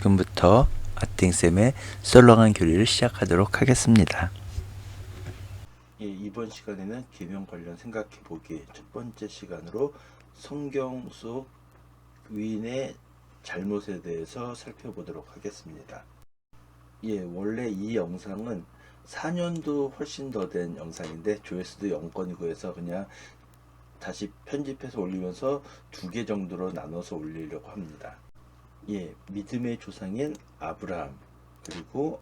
지금부터 아팅쌤의 썰렁한 교리를 시작하도록 하겠습니다. 이번 시간에는 계명 관련 생각해보기 첫 번째 시간으로 성경 속 위인의 잘못에 대해서 살펴보도록 하겠습니다. 원래 이 영상은 4년도 훨씬 더 된 영상인데 조회수도 0건이고 해서 그냥 다시 편집해서 올리면서 2개 정도로 나눠서 올리려고 합니다. 믿음의 조상인 아브라함, 그리고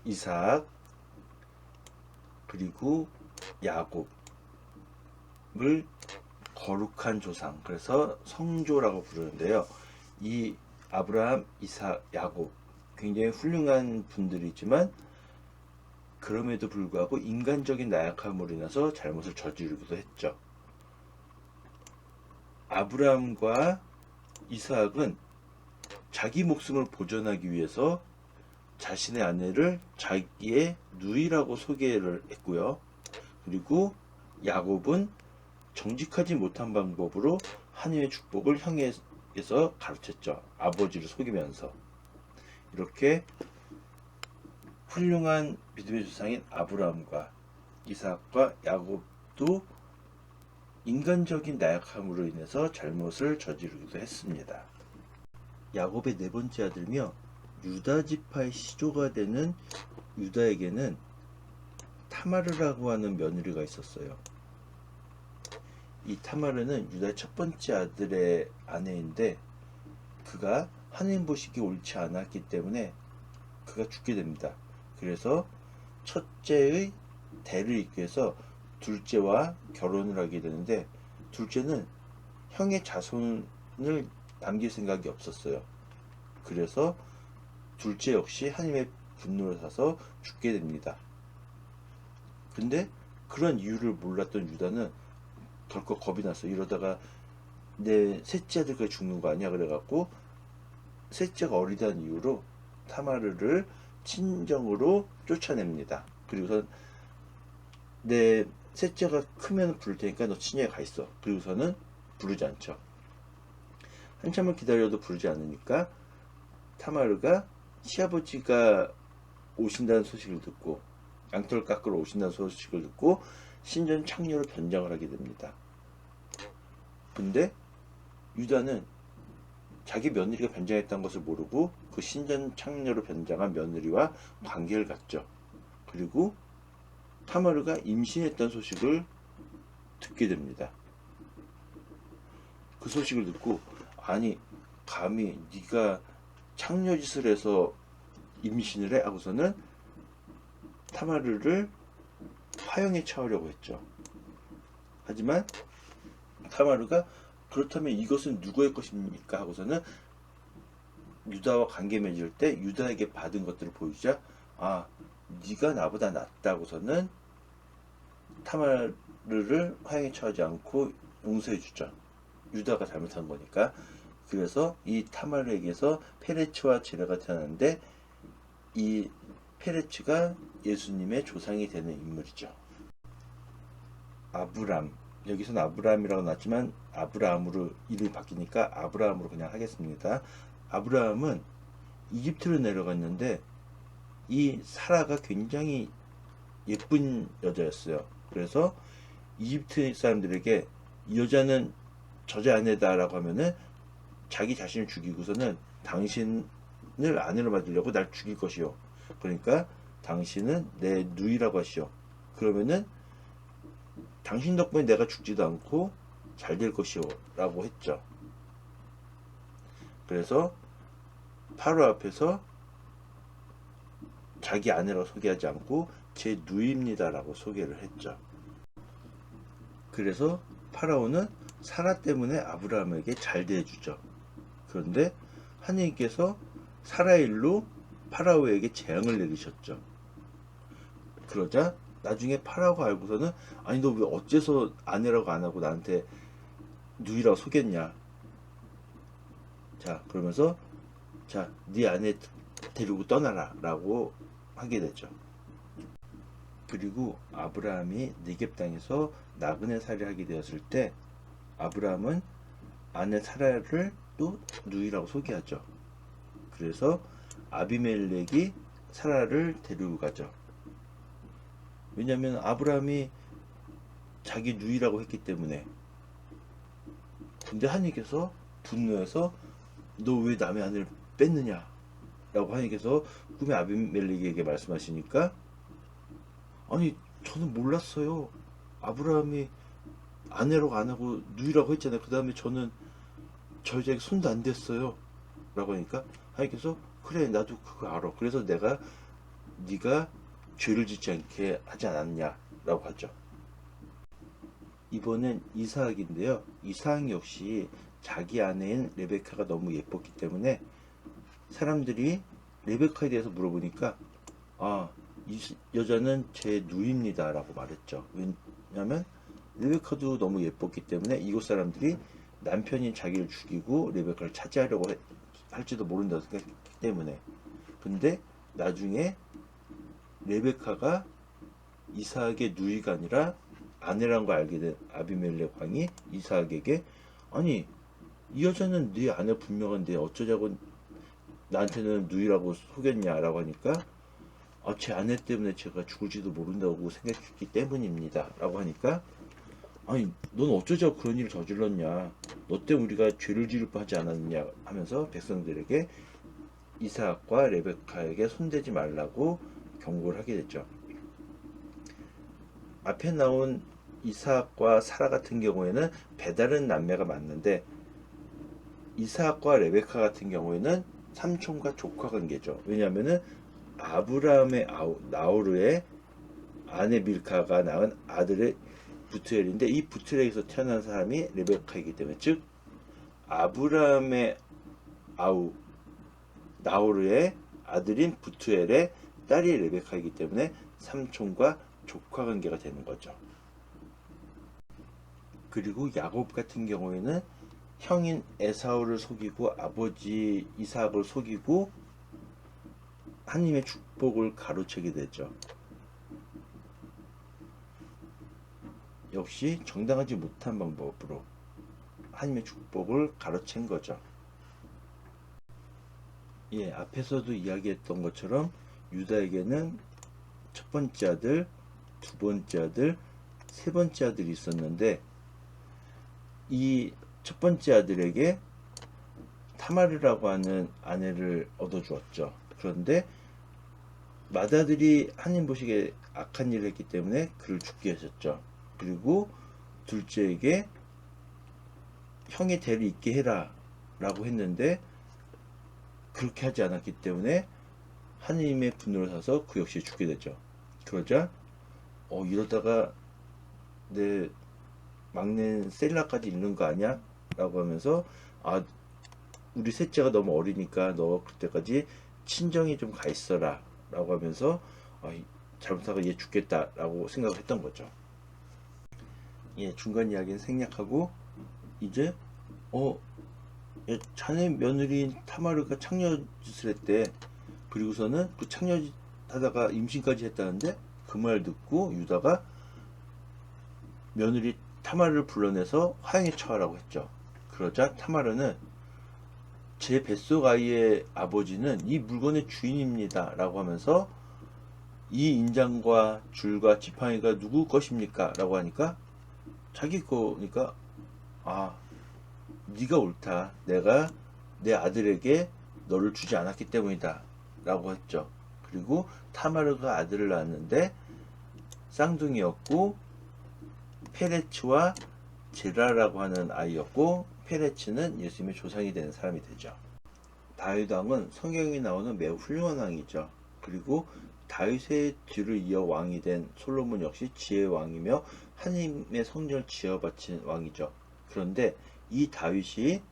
이삭, 그리고 야곱을 거룩한 조상, 그래서 성조라고 부르는데요. 이 아브라함, 이삭, 야곱 굉장히 훌륭한 분들이지만 그럼에도 불구하고 인간적인 나약함으로 인해서 잘못을 저지르기도 했죠. 아브라함과 이삭은 자기 목숨을 보존하기 위해서 자신의 아내를 자기의 누이라고 소개를 했고요. 그리고 야곱은 정직하지 못한 방법으로 하나님의 축복을 향해서 가르쳤죠. 아버지를 속이면서. 이렇게 훌륭한 믿음의 조상인 아브라함과 이삭과 야곱도 인간적인 나약함으로 인해서 잘못을 저지르기도 했습니다. 야곱의 네 번째 아들이며 유다 지파의 시조가 되는 유다에게는 타마르라고 하는 며느리가 있었어요. 이 타마르는 유다의 첫 번째 아들의 아내인데 그가 하나님 보시기에 옳지 않았기 때문에 그가 죽게 됩니다. 그래서 첫째의 대를 잇기 위해서 둘째와 결혼을 하게 되는데 둘째는 형의 자손을 남길 생각이 없었어요. 그래서 둘째 역시 하나님의 분노를 사서 죽게 됩니다. 근데 그런 이유를 몰랐던 유다는 덜컥 겁이 났어요. 이러다가 내 셋째 아들까지 죽는 거 아니야? 그래갖고 셋째가 어리다는 이유로 타마르를 친정으로 쫓아냅니다. 그리고선 내 셋째가 크면 부를 테니까 너 친정에 가 있어. 그리고서는 부르지 않죠. 한참을 기다려도 부르지 않으니까 타마르가 시아버지가 오신다는 소식을 듣고 양털 깎으러 오신다는 소식을 듣고 신전 창녀로 변장을 하게 됩니다. 근데 유다는 자기 며느리가 변장했다는 것을 모르고 그 신전 창녀로 변장한 며느리와 관계를 갖죠. 그리고 타마르가 임신했다는 소식을 듣게 됩니다. 그 소식을 듣고 아니 감히 네가 창녀짓을 해서 임신을 해? 하고서는 타마르를 화형에 처하려고 했죠. 하지만 타마르가 그렇다면 이것은 누구의 것입니까? 하고서는 유다와 관계 맺을 때 유다에게 받은 것들을 보여주자 네가 나보다 낫다고서는 타마르를 화형에 처하지 않고 용서해 주죠. 유다가 잘못한 거니까. 그래서 이 타마르에게서 페레츠와 제라가 태어났는데 이 페레츠가 예수님의 조상이 되는 인물이죠. 아브람, 여기서는 아브람이라고 나왔지만 아브라함으로 이름이 바뀌니까 아브라함으로 그냥 하겠습니다. 아브라함은 이집트로 내려갔는데 이 사라가 굉장히 예쁜 여자였어요. 그래서 이집트 사람들에게 이 여자는 저자 아내다라고 하면은 자기 자신을 죽이고서는 당신을 아내로 받으려고 날 죽일 것이요. 그러니까 당신은 내 누이라고 하시오. 그러면은 당신 덕분에 내가 죽지도 않고 잘 될 것이오 라고 했죠. 그래서 파로 앞에서 자기 아내라고 소개하지 않고 제 누이입니다 라고 소개를 했죠. 그래서 파라오는 사라 때문에 아브라함에게 잘 대해주죠. 그런데 하나님께서 사라의 일로 파라오에게 재앙을 내리셨죠. 그러자 나중에 파라오가 알고서는 아니 너 왜 어째서 아내라고 안 하고 나한테 누이라고 속였냐. 자 그러면서 자 네 아내 데리고 떠나라 라고 하게 되죠. 그리고 아브라함이 네겝 땅에서 나그네 살이를 하게 되었을 때 아브라함은 아내 사라를 또 누이라고 소개하죠. 그래서 아비멜렉이 사라를 데리고 가죠. 왜냐하면 아브라함이 자기 누이라고 했기 때문에. 근데 하나님께서 분노해서 너 왜 남의 아내를 뺐느냐 라고 하나님께서 꿈에 아비멜렉에게 말씀하시니까, 아니 저는 몰랐어요. 아브라함이 아내라고 안 하고 누이라고 했잖아요. 그 다음에 저는 저 여자에게 손도 안 댔어요 라고 하니까 하나님께서 그래 나도 그거 알아. 그래서 내가 네가 죄를 짓지 않게 하지 않았냐 라고 하죠. 이번엔 이삭인데요. 이삭 역시 자기 아내인 레베카가 너무 예뻤기 때문에 사람들이 레베카에 대해서 물어보니까 이 여자는 제 누이입니다 라고 말했죠. 왜냐하면 레베카도 너무 예뻤기 때문에 이곳 사람들이 남편이 자기를 죽이고 레베카를 차지하려고 할지도 모른다고 생각했기 때문에. 근데 나중에 레베카가 이삭의 누이가 아니라 아내란 걸 알게 된 아비멜렉 왕이 이삭에게, 아니 이 여자는 네 아내 분명한데 어쩌자고 나한테는 누이라고 속였냐라고 하니까, 제 아내 때문에 제가 죽을지도 모른다고 생각했기 때문입니다 라고 하니까, 아니 넌 어쩌자고 그런 일을 저질렀냐, 너 때문에 우리가 죄를 지을 뻔하지 않았느냐 하면서 백성들에게 이삭과 레베카에게 손대지 말라고 경고를 하게 됐죠. 앞에 나온 이삭과 사라 같은 경우에는 배다른 남매가 맞는데, 이삭과 레베카 같은 경우에는 삼촌과 조카 관계죠. 왜냐하면은 아브라함의 나호르의 아내 밀카가 낳은 아들의 부트엘인데, 이 부트엘에서 태어난 사람이 레베카이기 때문에, 즉 아브라함의 나호르의 아들인 부트엘의 딸이 레베카이기 때문에 삼촌과 조카 관계가 되는 거죠. 그리고 야곱 같은 경우에는 형인 에사우를 속이고 아버지 이삭을 속이고 하나님의 축복을 가로채게 되죠. 역시 정당하지 못한 방법으로 하나님의 축복을 가로챈 거죠. 앞에서도 이야기했던 것처럼 유다에게는 첫 번째 아들, 두 번째 아들, 세 번째 아들이 있었는데, 이 첫 번째 아들에게 타마르라고 하는 아내를 얻어주었죠. 그런데 맏아들이 하나님 보시기에 악한 일을 했기 때문에 그를 죽게 하셨죠. 그리고 둘째에게 형의 대를 잇게 해라 라고 했는데 그렇게 하지 않았기 때문에 하나님의 분노를 사서 그 역시 죽게 되죠. 그러자 이러다가 내 막내 셀라까지 잃는 거 아니야? 라고 하면서, 우리 셋째가 너무 어리니까 너 그때까지 친정에 좀 가 있어라 라고 하면서, 잘못하고 얘 죽겠다 라고 생각을 했던 거죠. 중간 이야기는 생략하고 이제 자네 며느리인 타마르가 창녀짓을 했대. 그리고서는 그 창녀짓 하다가 임신까지 했다는데, 그 말 듣고 유다가 며느리 타마르를 불러내서 화형에 처하라고 했죠. 그러자 타마르는 제 뱃속 아이의 아버지는 이 물건의 주인입니다 라고 하면서, 이 인장과 줄과 지팡이가 누구 것입니까? 라고 하니까 자기 거니까, 네가 옳다. 내가 내 아들에게 너를 주지 않았기 때문이다 라고 했죠. 그리고 타마르가 아들을 낳았는데 쌍둥이였고, 페레츠와 제라라고 하는 아이였고, 페레츠는 예수님의 조상이 되는 사람이 되죠. 다윗 왕은 성경에 나오는 매우 훌륭한 왕이죠. 그리고 다윗의 뒤를 이어 왕이 된 솔로몬 역시 지혜의 왕이며 하나님의 성전을 지어 바친 왕이죠. 그런데 이 다윗이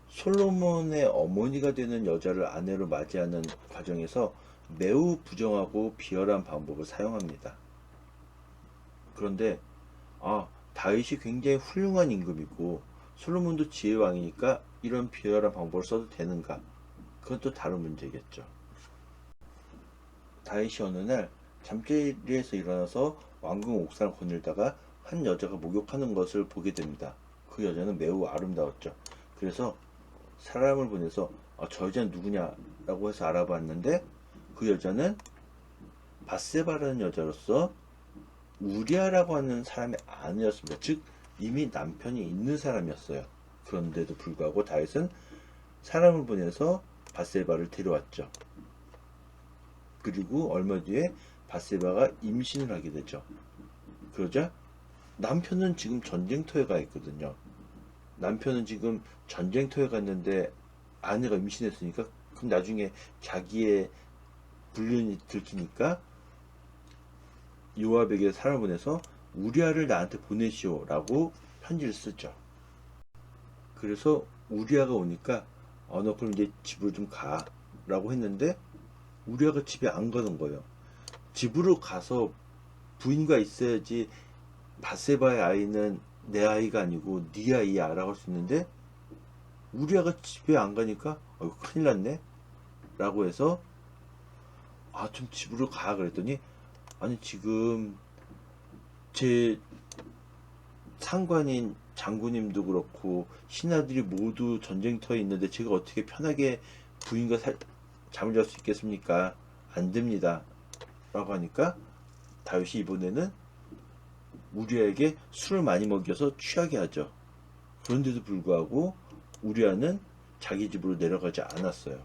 솔로몬의 어머니가 되는 여자를 아내로 맞이하는 과정에서 매우 부정하고 비열한 방법을 사용합니다. 그런데 다윗이 굉장히 훌륭한 임금이고 솔로몬도 지혜의 왕이니까 이런 비열한 방법을 써도 되는가? 그건 또 다른 문제겠죠. 다윗이 어느 날 잠자리에서 일어나서 왕궁 옥상을 거닐다가 한 여자가 목욕하는 것을 보게 됩니다. 그 여자는 매우 아름다웠죠. 그래서 사람을 보내서 저 여자는 누구냐라고 해서 알아봤는데 그 여자는 바세바라는 여자로서 우리아라고 하는 사람의 아내였습니다. 즉 이미 남편이 있는 사람이었어요. 그런데도 불구하고 다윗은 사람을 보내서 바세바를 데려왔죠. 그리고 얼마 뒤에 바세바가 임신을 하게 되죠. 그러자 남편은 지금 전쟁터에 가 있거든요. 남편은 지금 전쟁터에 갔는데 아내가 임신했으니까 그럼 나중에 자기의 불륜이 들키니까 요압에게 사람을 보내서 우리아를 나한테 보내시오 라고 편지를 쓰죠. 그래서 우리아가 오니까 너 그럼 이제 집으로 좀 가 라고 했는데 우리아가 집에 안 가는 거예요. 집으로 가서 부인과 있어야지 바세바의 아이는 내 아이가 아니고 네 아이야 라고 할 수 있는데 우리아가 집에 안 가니까 큰일 났네 라고 해서 좀 집으로 가 그랬더니 아니 지금 제 상관인 장군님도 그렇고 신하들이 모두 전쟁터에 있는데 제가 어떻게 편하게 부인과 잠을 잘 수 있겠습니까? 안 됩니다 라고 하니까 다윗이 이번에는 우리아에게 술을 많이 먹여서 취하게 하죠. 그런데도 불구하고 우리아는 자기 집으로 내려가지 않았어요.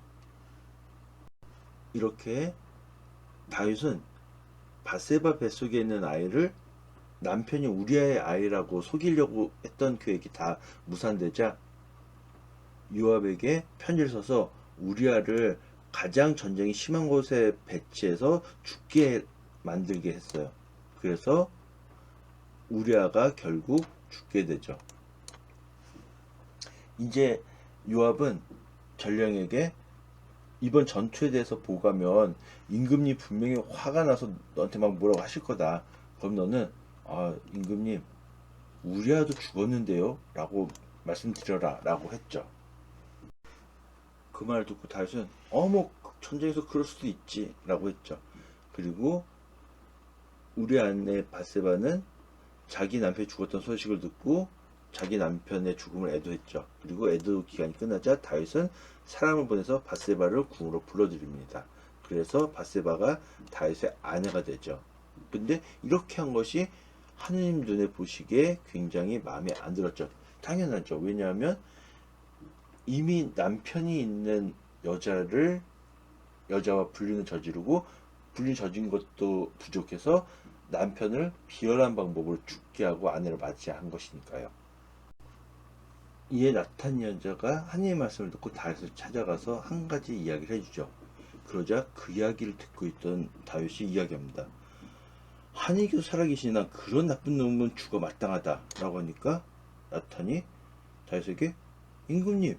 이렇게 다윗은 바세바 뱃속에 있는 아이를 남편이 우리아의 아이라고 속이려고 했던 계획이 다 무산되자 요압에게 편지를 써서 우리아를 가장 전쟁이 심한 곳에 배치해서 죽게 만들게 했어요. 그래서 우리아가 결국 죽게 되죠. 이제 요압은 전령에게 이번 전투에 대해서 보고하면 임금님 분명히 화가 나서 너한테 막 뭐라고 하실 거다. 그럼 너는 임금님 우리아도 죽었는데요 라고 말씀드려라 라고 했죠. 그 말을 듣고 다윗은 뭐 전쟁에서 그럴 수도 있지 라고 했죠. 그리고 우리 아내 바세바는 자기 남편이 죽었던 소식을 듣고 자기 남편의 죽음을 애도했죠. 그리고 애도 기간이 끝나자 다윗은 사람을 보내서 바세바를 궁으로 불러들입니다. 그래서 바세바가 다윗의 아내가 되죠. 근데 이렇게 한 것이 하느님 눈에 보시기에 굉장히 마음에 안 들었죠. 당연하죠. 왜냐하면 이미 남편이 있는 여자와 불륜을 저지르고 불륜 저진 것도 부족해서 남편을 비열한 방법으로 죽게 하고 아내를 맞이한 것이니까요. 이에 나탄 여자가 하나님의 말씀을 듣고 다윗을 찾아가서 한 가지 이야기를 해주죠. 그러자 그 이야기를 듣고 있던 다윗이 이야기합니다. 하나님께서 살아계시나 그런 나쁜 놈은 죽어 마땅하다 라고 하니까 나탄이 다윗에게 임금님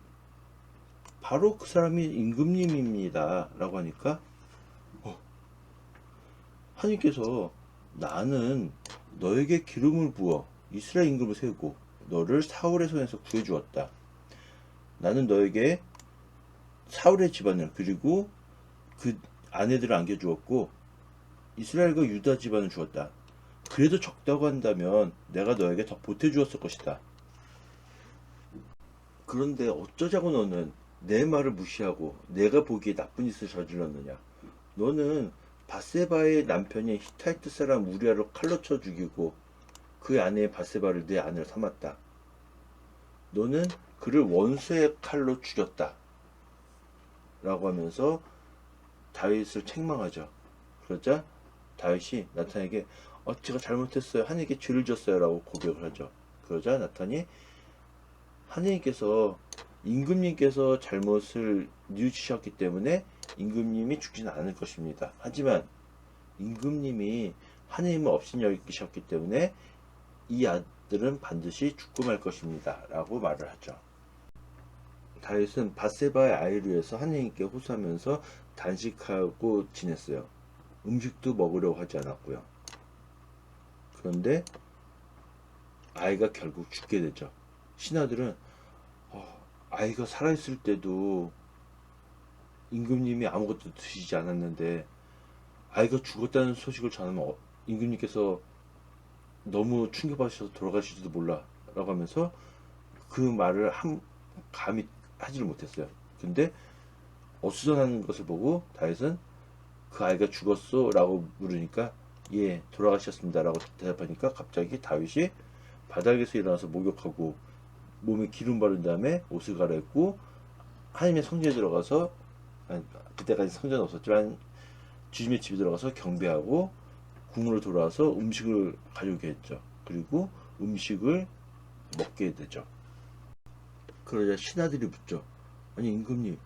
바로 그 사람이 임금님입니다 라고 하니까 하나님께서 나는 너에게 기름을 부어 이스라엘 임금을 세우고 너를 사울의 손에서 구해주었다. 나는 너에게 사울의 집안을 그리고 그 아내들을 안겨주었고 이스라엘과 유다 집안을 주었다. 그래도 적다고 한다면 내가 너에게 더 보태주었을 것이다. 그런데 어쩌자고 너는 내 말을 무시하고 내가 보기에 나쁜 짓을 저질렀느냐. 너는 바세바의 남편인 히타이트 사람 우리아를 칼로 쳐 죽이고 그 아내의 바세바를 내 아내로 삼았다. 너는 그를 원수의 칼로 죽였다. 라고 하면서 다윗을 책망하죠. 그러자 다윗이 나탄에게 제가 잘못했어요. 하나님께 죄를 졌어요. 라고 고백을 하죠. 그러자 나탄이 하나님께서 임금님께서 잘못을 뉘우치셨기 때문에 임금님이 죽지는 않을 것입니다. 하지만 임금님이 하나님을 없인 여기셨기 때문에 이 아들은 반드시 죽고 말 것입니다. 라고 말을 하죠. 다윗은 바세바의 아이를 위해서 하나님께 호소하면서 단식하고 지냈어요. 음식도 먹으려고 하지 않았고요. 그런데 아이가 결국 죽게 되죠. 신하들은 아이가 살아있을 때도 임금님이 아무것도 드시지 않았는데 아이가 죽었다는 소식을 전하면 임금님께서 너무 충격받으셔서 돌아가실지도 몰라 라고 하면서 그 말을 감히 하지를 못했어요. 근데 어수선한 것을 보고 다윗은 그 아이가 죽었소? 라고 물으니까 예, 돌아가셨습니다. 라고 대답하니까 갑자기 다윗이 바닥에서 일어나서 목욕하고 몸에 기름 바른 다음에 옷을 갈아입고 하나님의 성전에 들어가서, 그때까지 성전은 없었지만 주님의 집에 들어가서 경배하고 궁으로 돌아와서 음식을 가져오게 했죠. 그리고 음식을 먹게 되죠. 그러자 신하들이 묻죠. 아니 임금님,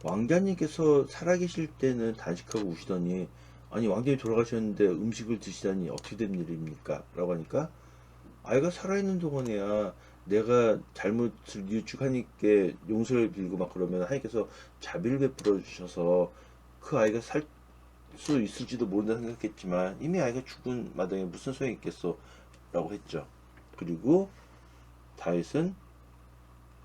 왕자님께서 살아계실 때는 단식하고 우시더니 아니 왕자님 돌아가셨는데 음식을 드시다니 어떻게 된 일입니까? 라고 하니까 아이가 살아있는 동안에야 내가 잘못을 뉘우치고 하나님께 용서를 빌고 막 그러면 하나님께서 자비를 베풀어 주셔서 그 아이가 살 수 있을지도 모른다 생각했지만 이미 아이가 죽은 마당에 무슨 소용이 있겠어? 라고 했죠. 그리고 다윗은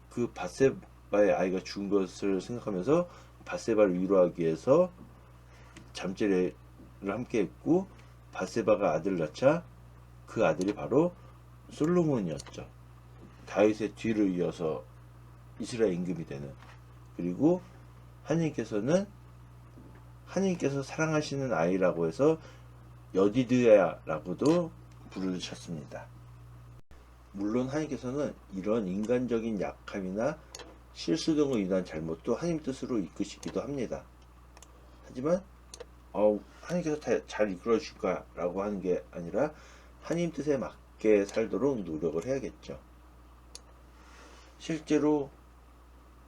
그 바세바의 아이가 죽은 것을 생각하면서 바세바를 위로하기 위해서 잠자리를 함께 했고, 바세바가 아들을 낳자 그 아들이 바로 솔로몬이었죠. 다윗의 뒤를 이어서 이스라엘 임금이 되는. 그리고 하나님께서 사랑하시는 아이라고 해서 여디드야라고도 부르셨습니다. 물론 하나님께서는 이런 인간적인 약함이나 실수 등으로 인한 잘못도 하나님 뜻으로 이끄시기도 합니다. 하지만 하나님께서 잘 이끌어 주실 거라고 하는 게 아니라 하나님 뜻에 맞게 살도록 노력을 해야겠죠. 실제로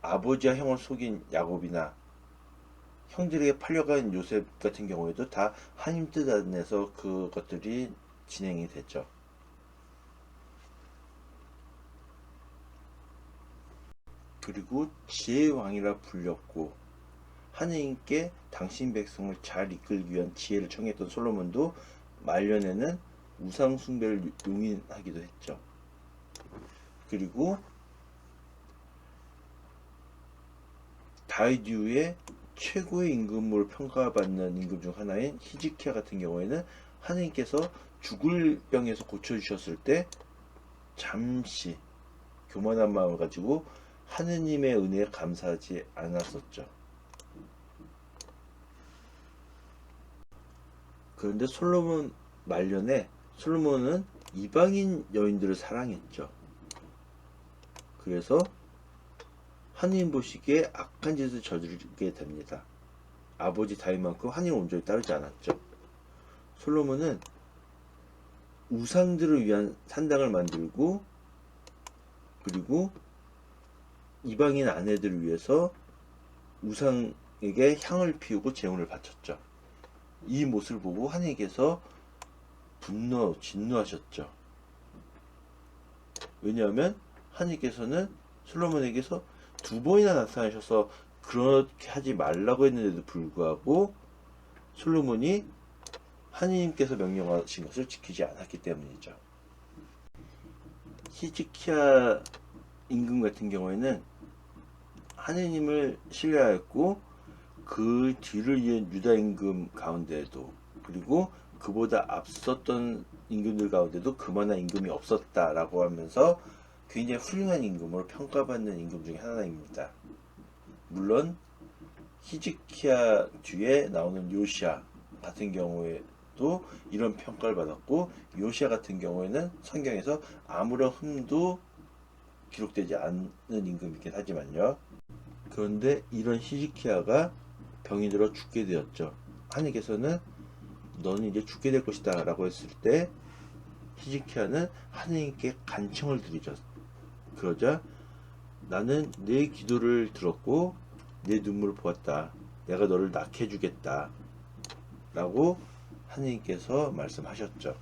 아버지와 형을 속인 야곱이나 형들에게 팔려간 요셉 같은 경우에도 다 하나님 뜻 안에서 그것들이 진행이 됐죠. 그리고 지혜의 왕이라 불렸고 하느님께 당신 백성을 잘 이끌기 위한 지혜를 청했던 솔로몬도 말년에는 우상 숭배를 용인하기도 했죠. 그리고 다윗 이후에 최고의 임금으로 평가받는 임금 중 하나인 히즈키야 같은 경우에는 하느님께서 죽을 병에서 고쳐주셨을 때 잠시 교만한 마음을 가지고 하느님의 은혜에 감사하지 않았었죠. 그런데 솔로몬 말년에 솔로몬은 이방인 여인들을 사랑했죠. 그래서 하느님 보시기에 악한 짓을 저지르게 됩니다. 아버지 다윗만큼 하느님을 온전히 따르지 않았죠. 솔로몬은 우상들을 위한 산당을 만들고 그리고 이방인 아내들을 위해서 우상에게 향을 피우고 제물을 바쳤죠. 이 모습을 보고 하나님께서 진노하셨죠. 왜냐하면 하나님께서는 솔로몬에게서 2번이나 나타나셔서 그렇게 하지 말라고 했는데도 불구하고 솔로몬이 하나님께서 명령하신 것을 지키지 않았기 때문이죠. 히즈키야 임금 같은 경우에는 하느님을 신뢰하였고 그 뒤를 이은 유다 임금 가운데에도 그리고 그보다 앞섰던 임금들 가운데도 그만한 임금이 없었다라고 하면서 굉장히 훌륭한 임금으로 평가받는 임금 중에 하나입니다. 물론 히즈키야 뒤에 나오는 요시야 같은 경우에도 이런 평가를 받았고 요시야 같은 경우에는 성경에서 아무런 흠도 기록되지 않는 임금이긴 하지만요. 그런데 이런 히즈키야가 병이 들어 죽게 되었죠. 하느님께서는 너는 이제 죽게 될 것이다 라고 했을 때 히즈키야는 하느님께 간청을 드리죠. 그러자 나는 내 기도를 들었고 내 눈물을 보았다. 내가 너를 낳게 해주겠다 라고 하느님께서 말씀하셨죠.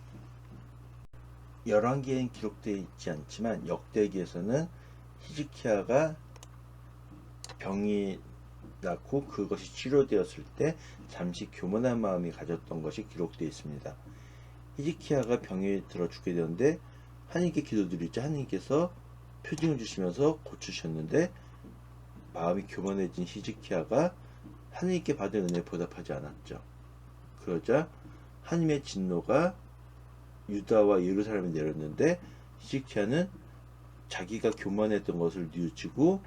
열왕기에는 기록되어 있지 않지만 역대기에서는 히즈키야가 병이 낳고 그것이 치료되었을 때 잠시 교만한 마음이 가졌던 것이 기록되어 있습니다. 히즈키야가 병이 들어 죽게 되었는데 하나님께 기도드리자 하나님께서 표징을 주시면서 고치셨는데 마음이 교만해진 히즈키야가 하나님께 받은 은혜에 보답하지 않았죠. 그러자 하나님의 진노가 유다와 예루살렘에 내렸는데 히즈키야는 자기가 교만했던 것을 뉘우치고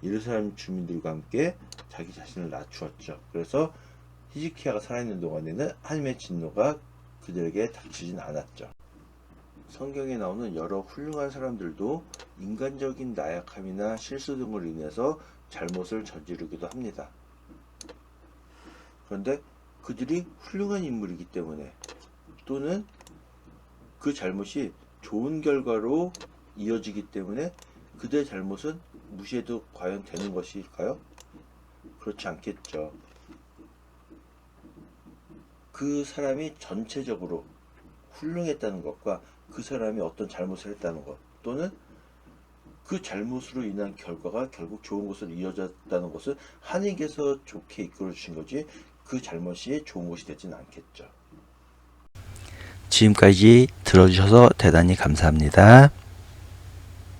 예루살렘 주민들과 함께 자기 자신을 낮추었죠. 그래서 히즈키야가 살아있는 동안에는 하나님의 진노가 그들에게 닥치진 않았죠. 성경에 나오는 여러 훌륭한 사람들도 인간적인 나약함이나 실수 등으로 인해서 잘못을 저지르기도 합니다. 그런데 그들이 훌륭한 인물이기 때문에, 또는 그 잘못이 좋은 결과로 이어지기 때문에 그들의 잘못은 무시해도 과연 되는 것일까요? 그렇지 않겠죠. 그 사람이 전체적으로 훌륭했다는 것과 그 사람이 어떤 잘못을 했다는 것, 또는 그 잘못으로 인한 결과가 결국 좋은 것으로 이어졌다는 것은 하나님께서 좋게 이끌어 주신 거지 그 잘못이 좋은 것이 되지는 않겠죠. 지금까지 들어주셔서 대단히 감사합니다.